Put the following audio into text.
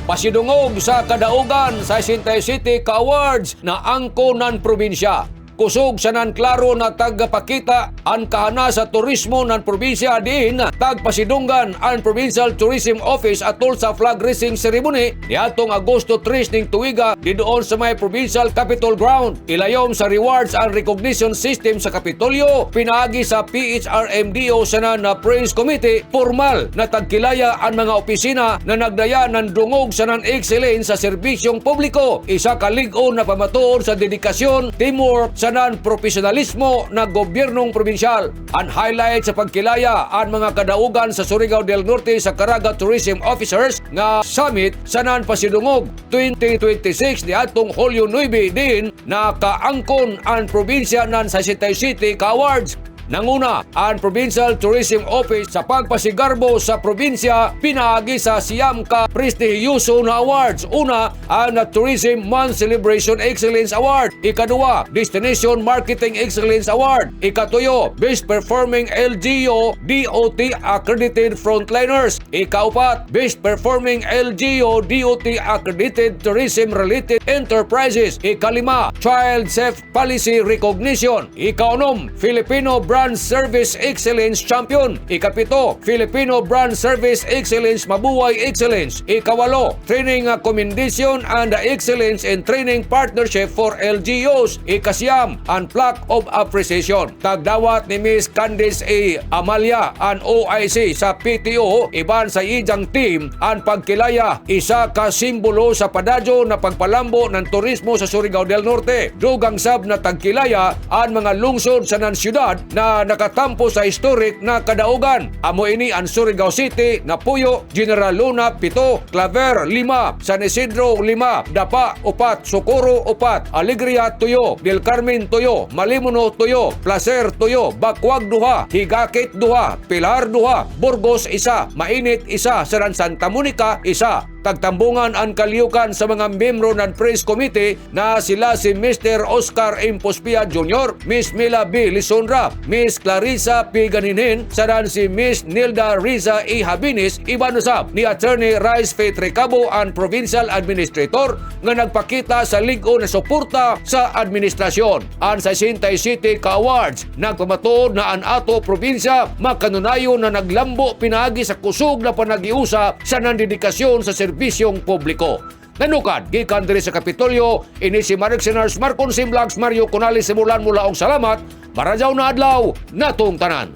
Pasidungog sa kadaugan sa Sintay City ka awards na angkonan probinsya. Kusog sa nan klaro na tagapakita ang kahana sa turismo ng probinsya din tagpasidunggan ang Provincial Tourism Office atol sa flag raising ceremony niadtong Agosto 3 ning tuiga didoon sa may Provincial Capitol Ground. Ilayom sa rewards and recognition system sa Kapitolyo, pinaagi sa PHRMDO sa na Praise Committee, formal na tagkilaya ang mga opisina na nagdaya ng dungog sa nan excellence sa serbisyong publiko. Isa ka lig-on na pamatuon sa dedikasyon, teamwork sa nan profesionalismo na gobyernong probinsyal. Ang highlight sa pagkilaya ang mga kadaugan sa Surigao del Norte sa Caraga Tourism Officers nga summit sa nan pasidungog 2026 niadtong Hulyo 9 din na kaangkon ang probinsya nan sa Sintay City ka awards. Nanguna, ang Provincial Tourism Office sa pagpasigarbo sa probinsya pinaagi sa siyam ka prestihiyoso na awards. Una, ang Tourism Month Celebration Excellence Award. Ikadua, Destination Marketing Excellence Award. Ikatuyo, Best Performing LGU DOT Accredited Frontliners. Ikaupat, Best Performing LGU DOT Accredited Tourism Related Enterprises. Ikalima, Child Safe Policy Recognition. Ikaunom, Filipino Brand Service Excellence Champion. Ikapito, Filipino Brand Service Excellence Mabuhay Excellence. Ikawalo, Training Commendation and Excellence in Training Partnership for LGUs. Ikasyam, ang Plaque of Appreciation. Tagdawat ni Miss Candice A. Amalia ang OIC sa PTO, iban sa iyang team ang pagkilaya, isa ka simbolo sa padadyo na pagpalambo ng turismo sa Surigao del Norte. Dugang sab na tagkilaya ang mga lungsod sa nan syudad na nakatampo sa historic na kadaugan. Amo ini ang Surigao City, Napuyo, General Luna 7, Claver 5, San Isidro 5, Dapa 4, Socorro 4, Alegria Tuyo, Del Carmen Tuyo, Malimuno Tuyo, Placer Tuyo, Bakwag 2, Higakit 2, Pilar 2, Burgos 1, Mainit 1, Saran Santa Monica 1. Tagtambungan ang kaliukan sa mga miyembro ng Praise Committee na sila si Mr. Oscar M. Pospia Jr., Miss Mila B. Lisondra, Miss Clarissa P. Ganinin, saran si Miss Nilda Riza E. Habinis, iban usab ni Attorney Rice Faith Recabo ang Provincial Administrator nga nagpakita sa ligo na suporta sa administrasyon. Ang sa Sintay City ka awards nagpamatuod na ang ato probinsya makanunayon na naglambo pinaagi sa kusog na panagiusa sa nandedikasyon sa serbisyong publiko. Nanukad, gikan diri sa Kapitolyo, ini si Marek Senars, Marcon Simlags, Mario Conales, simulan mula og salamat, marajaw na adlaw, natong tanan.